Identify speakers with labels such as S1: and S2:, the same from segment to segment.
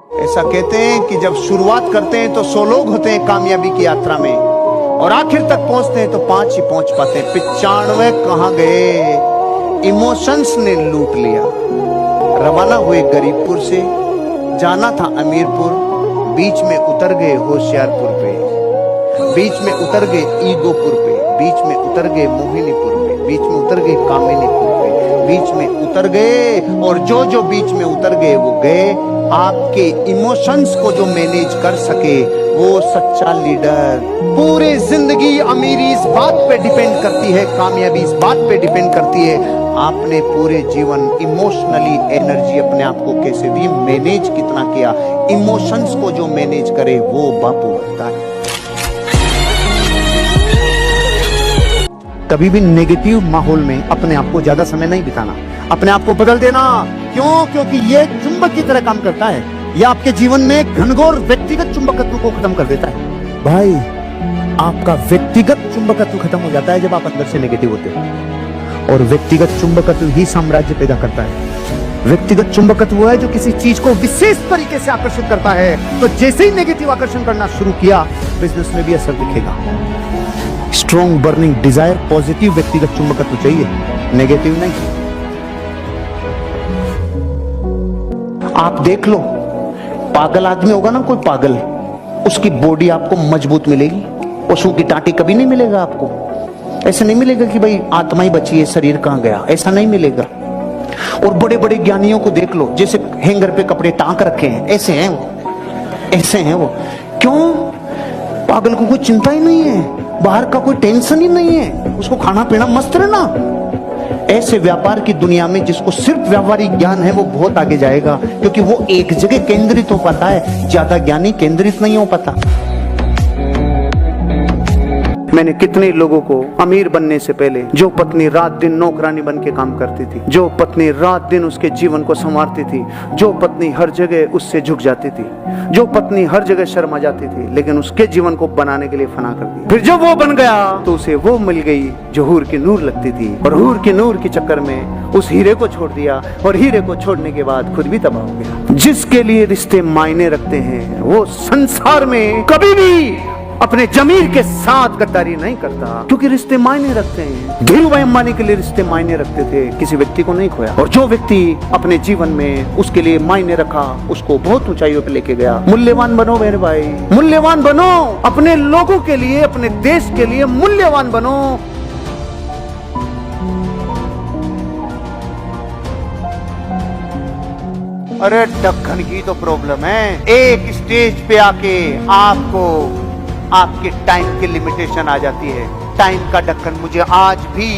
S1: ऐसा कहते हैं कि जब शुरुआत करते हैं तो 100 लोग होते हैं कामयाबी की यात्रा में, और आखिर तक पहुंचते हैं तो 5 ही पहुंच पाते हैं। 95 कहां गए? इमोशंस ने लूट लिया। रवाना हुए गरीबपुर से, जाना था अमीरपुर, बीच में उतर गए होशियारपुर पे, बीच में उतर गए ईगोपुर पे, बीच में उतर गए मोहिनीपुर पे, बीच में उतर गए कामिनीपुर पे, बीच में उतर गए, और जो जो बीच में उतर गए वो गए। आपके इमोशंस को जो मैनेज कर सके वो सच्चा लीडर। पूरी जिंदगी अमीरी इस बात पे डिपेंड करती है, कामयाबी इस बात पे डिपेंड करती है आपने पूरे जीवन इमोशनली एनर्जी अपने आप को कैसे दी, मैनेज कितना किया। इमोशंस को जो मैनेज करे वो बापू बनता है। कभी भी नेगेटिव माहौल में अपने आप को ज्यादा समय नहीं बिताना, अपने आप को बदल देना। क्यों? क्योंकि ये चुंबक की तरह काम करता है। ये आपके जीवन में घनघोर व्यक्तिगत चुंबकत्व को खत्म कर देता है। भाई, आपका व्यक्तिगत चुंबकत्व खत्म हो जाता है जब आप अंदर से नेगेटिव होते हो, और व्यक्तिगत चुंबकत्व ही साम्राज्य पैदा करता है। व्यक्तिगत चुंबकत्व वो है जो किसी चीज को विशेष तरीके से आकर्षित करता है। तो जैसे ही नेगेटिव आकर्षण करना शुरू किया, बिजनेस में भी असर दिखेगा। स्ट्रॉन्ग बर्निंग डिजायर, पॉजिटिव व्यक्तिगत चुंबकत्व चाहिए, नेगेटिव नहीं। आप देख लो, पागल आदमी होगा ना कोई पागल, उसकी बॉडी आपको मजबूत मिलेगी, पशु की टाटी कभी नहीं मिलेगा आपको। ऐसा नहीं मिलेगा कि भाई आत्मा ही बची है, शरीर कहां गया, ऐसा नहीं मिलेगा। और बड़े बड़े ज्ञानियों को देख लो, जैसे हैंगर पे कपड़े टांग रखे हैं, ऐसे हैं वो, ऐसे हैं वो। क्यों? पागल को कोई चिंता ही नहीं है, बाहर का कोई टेंशन ही नहीं है, उसको खाना पीना मस्त रहना। ऐसे व्यापार की दुनिया में जिसको सिर्फ व्यावहारिक ज्ञान है वो बहुत आगे जाएगा, क्योंकि वो एक जगह केंद्रित हो पाता है, ज्यादा ज्ञानी केंद्रित नहीं हो पाता। मैंने कितने लोगों को अमीर बनने से पहले, जो पत्नी रात दिन नौकरानी बन के काम करती थी, जो पत्नी रात दिन उसके जीवन को संवारती थी, जो पत्नी हर जगह उससे झुक जाती थी, जो पत्नी हर जगह शर्मा जाती थी, लेकिन उसके जीवन को बनाने के लिए फना कर दी। फिर जब वो बन गया तो उसे वो मिल गई जो हूर की नूर लगती थी, और हूर के नूर के चक्कर में उस हीरे को छोड़ दिया, और हीरे को छोड़ने के बाद खुद भी तबाह हो गया। जिसके लिए रिश्ते मायने रखते हैं वो संसार में कभी भी अपने जमीर के साथ गद्दारी नहीं करता, क्योंकि रिश्ते मायने रखते हैं। धीरूभाई अंबानी के लिए रिश्ते मायने रखते थे, किसी व्यक्ति को नहीं खोया, और जो व्यक्ति अपने जीवन में उसके लिए मायने रखा उसको बहुत ऊंचाइयों पे लेके गया। मूल्यवान बनो मेरे भाई, मूल्यवान बनो, अपने लोगों के लिए, अपने देश के लिए मूल्यवान बनो। अरे दक्खन की तो प्रॉब्लम है, एक स्टेज पे आके आपको आपके टाइम की लिमिटेशन आ जाती है। टाइम का ढक्कन, मुझे आज भी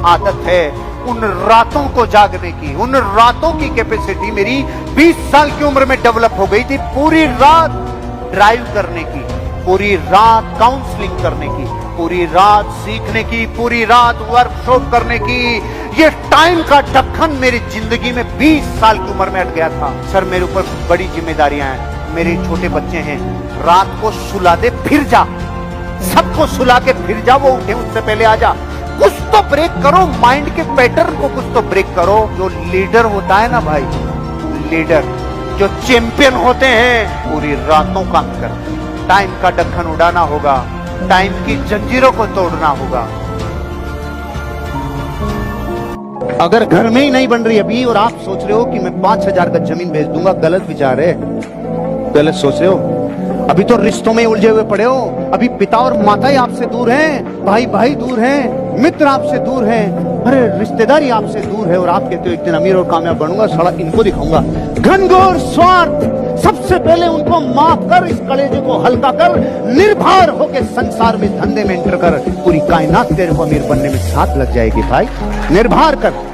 S1: आदत है उन रातों को जागने की, उन रातों की कैपेसिटी मेरी 20 साल की उम्र में डेवलप हो गई थी। पूरी रात ड्राइव करने की, पूरी रात काउंसलिंग करने की, पूरी रात सीखने की, पूरी रात वर्कशॉप करने की। ये टाइम का ढक्कन मेरी जिंदगी में 20 साल की उम्र में अट गया था। सर, मेरे ऊपर बड़ी जिम्मेदारियां हैं, मेरे छोटे बच्चे हैं, रात को सुला दे फिर जा, सबको सुला के फिर जा, वो उठे उससे पहले आ जा। कुछ तो ब्रेक करो, माइंड के पैटर्न को कुछ तो ब्रेक करो। जो लीडर होता है ना भाई, लीडर जो चैंपियन होते हैं, पूरी रातों काम करते हैं। टाइम का ढक्कन उड़ाना होगा, टाइम की जंजीरों को तोड़ना होगा। अगर घर में ही नहीं बन रही अभी, और आप सोच रहे हो कि मैं 5000 का जमीन बेच दूंगा, गलत विचार है, गलत सोच रहे हो। अभी तो रिश्तों में उलझे हुए पड़े हो, अभी पिता और माता ही आपसे दूर हैं, भाई भाई दूर हैं, मित्र आपसे दूर हैं, अरे रिश्तेदारी आपसे दूर है, और आप कहते हो एक दिन अमीर और कामयाब बनूंगा, साला इनको दिखाऊंगा। घनघोर स्वार्थ, सबसे पहले उनको माफ कर, इस कलेजे को हल्का कर, निर्भर होकर संसार में धंधे में एंटर कर, पूरी कायनात तेरे को अमीर बनने में साथ लग जाएगी भाई। निर्भर कर।